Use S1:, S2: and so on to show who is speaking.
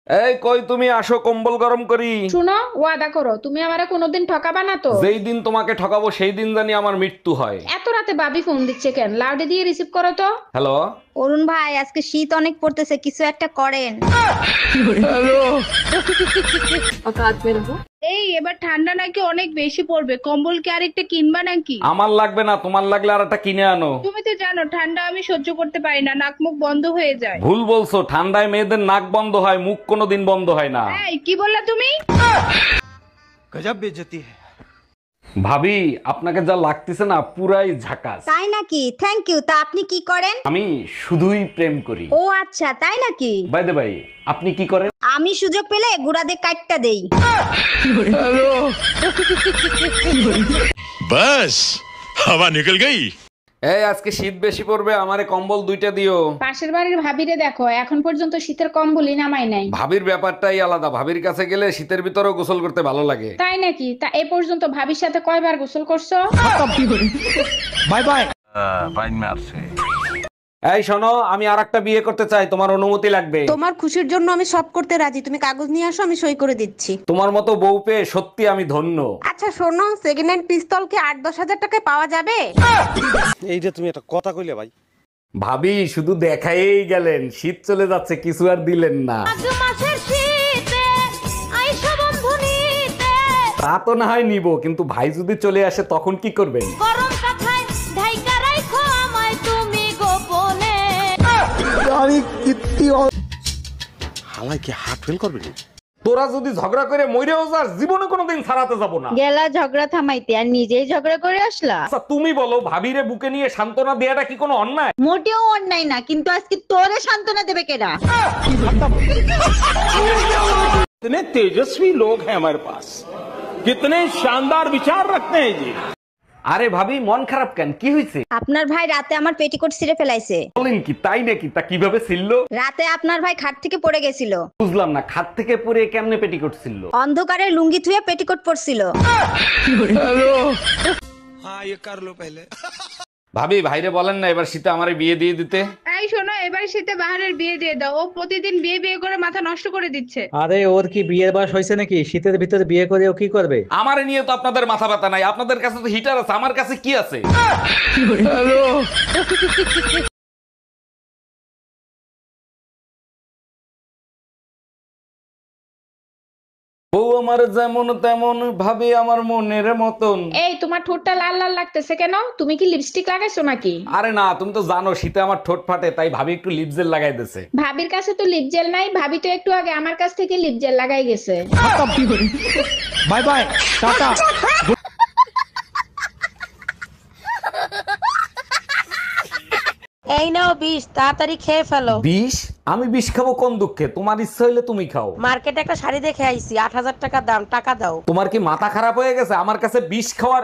S1: এই কই তুমি আসো, কম্বল গরম করি।
S2: শুনো, ওয়াদা করো তুমি আমারে কোনোদিন ঠকাবা না তো।
S1: যেই দিন তোমাকে ঠকাবো সেই দিন জানি আমার মৃত্যু হয়।
S2: এত রাতে ভাবি ফোন দিচ্ছে কেন? লাউডে দিয়ে রিসিভ করো তো।
S1: হ্যালো।
S3: অরুণ ভাই, আজকে শীত অনেক পড়তেছে, কিছু একটা করেন।
S4: এই এবার ঠান্ডা নাকি অনেক বেশি পড়বে, কম্বল কি আরেকটা কিনবা নাকি?
S1: আমার লাগবে না, তোমার লাগলে আর একটা কিনে আনো।
S4: তুমি তো জানো ঠান্ডা আমি সহ্য করতে পারি না, নাক মুখ বন্ধ হয়ে যায়।
S1: ভুল বলছো, ঠান্ডায় মেয়েদের নাক বন্ধ হয়, মুখ কোনোদিন বন্ধ হয় না।
S4: এই কি বললা তুমি?
S5: गजब बेइज्जती है।
S1: ভাবি, আপনাকে যা লাগতেছে না পুরাই ঝাকাস।
S3: তাই নাকি? Thank you. তা আপনি কি করেন?
S1: আমি শুধুই প্রেম করি।
S3: ও আচ্ছা, তাই নাকি?
S1: বাই দ্য ভাই, আপনি কি করেন?
S3: আমি সুযোগ পেলে গুড়াদের কাটটা দেই।
S6: बस हवा निकल गई।
S1: এই আজকে শীত বেশি পড়বে, আমারে কম্বল দুইটা দিও।
S2: পাশের বাড়ির ভাবিরে দেখো, এখন পর্যন্ত শীতের কম্বলই নামাই নাই।
S1: ভাবির ব্যাপারটাই আলাদা, ভাবির কাছে গেলে শীতের ভিতরেও গোসল করতে ভালো লাগে।
S2: তাই নাকি? তা এ পর্যন্ত ভাবির সাথে কয়বার গোসল করছো?
S5: Bye bye.
S1: এই শোনো, আমি আরেকটা বিয়ে করতে চাই, তোমার অনুমতি লাগবে।
S7: তোমার খুশির জন্য আমি সব করতে রাজি, তুমি কাগজ নিয়ে আসো, আমি সই করে দিচ্ছি।
S1: তোমার মতো বউ পেয়ে সত্যি আমি ধন্য।
S7: আচ্ছা শোনো, সেকেন্ড হ্যান্ড পিস্তল কি 8-10 হাজার টাকায় পাওয়া যাবে?
S5: এই যে তুমি একটা কথা কইলে ভাই।
S1: ভাবি শুধু দেখাই গেলেন, শীত চলে যাচ্ছে কিছু আর দিলেন না। তা তো না হয় নিব, কিন্তু ভাই যদি চলে আসে তখন কি করবেন?
S5: হালাই কি হার্ট ফেল করবে নি?
S1: তোরা যদি ঝগড়া করে মইরেও যাস, জীবনে কোনোদিন ছাড়াতে যাব না।
S3: গেলা ঝগড়া থামাইতে, আর নিজেই ঝগড়া করে আসলা।
S1: আচ্ছা তুমি বলো, ভাবিরে বুকে নিয়ে সান্ত্বনা দেয়াটা কি কোনো অন্যায়?
S3: মোটেও অন্যায় না, কিন্তু আজকে তোরে সান্ত্বনা দেবে কেডা?
S8: कितने तेजस्वी लोग हैं हमारे पास, कितने शानदार विचार रखते हैं जी।
S1: আরে ভাবি, মন খারাপ কেন, কি হয়েছে?
S3: আপনার ভাই রাতে আমার পেটিকোট ছিঁড়ে ফেলাইছে।
S1: বলেন কি, তাই নাকি? তা কিভাবে ছিল?
S3: রাতে আপনার ভাই খাট থেকে পড়ে গেছিল,
S1: বুঝলাম না, খাট থেকে পরে কেমনে পেটি করছিল?
S3: অন্ধকারে লুঙ্গি থুয়ে পেটিকোট পরছিল।
S5: हाँ ये कर लो पहले।
S1: ভাবি, ভাইরে বলেন না এবার শীতে আমারে বিয়ে দিয়ে দিতে।
S4: এই শোনো, এবার শীতে বাহারের বিয়ে দিয়ে দাও, ও প্রতিদিন বিয়ে বিয়ে করে মাথা নষ্ট করে দিচ্ছে।
S9: আরে ওর কি বিয়ের বয়স হয়েছে নাকি? শীতের ভিতরে বিয়ে করে ও কি করবে?
S1: আমারে নিয়ে তো আপনাদের মাথা ব্যথা নাই, আপনাদের কাছে তো হিটার আছে, আমার কাছে কি আছে? বউ আমার যেমন তেমন, ভাবে আমার মনের মতন।
S2: এই তোমার ঠোঁটটা লাল লাল লাগতেছে কেন? তুমি কি লিপস্টিক লাগাইছো নাকি?
S1: আরে না, তুমি তো জানো শীতে আমার ঠোঁট ফাটে, তাই ভাবি একটু লিপ জেল লাগাই দিছে।
S2: ভাবির কাছে তো লিপ জেল নাই, ভাবি তো একটু আগে আমার কাছ থেকে লিপ জেল লাগাই গেছে।
S5: Bye bye tata.
S7: এই নাও বিষ, তাড়াতাড়ি খেয়ে ফেলো।
S1: বিষ? আমি বিষ খাবো কোন দুঃখে? তোমার ইচ্ছা হইলে তুমি খাও।
S7: মার্কেটে একটা শাড়ি দেখে আইছি, 8,000 টাকা দাম, টাকা দাও।
S1: তোমার কি মাথা খারাপ হয়ে গেছে আমার কাছে বিষ খাওয়ার?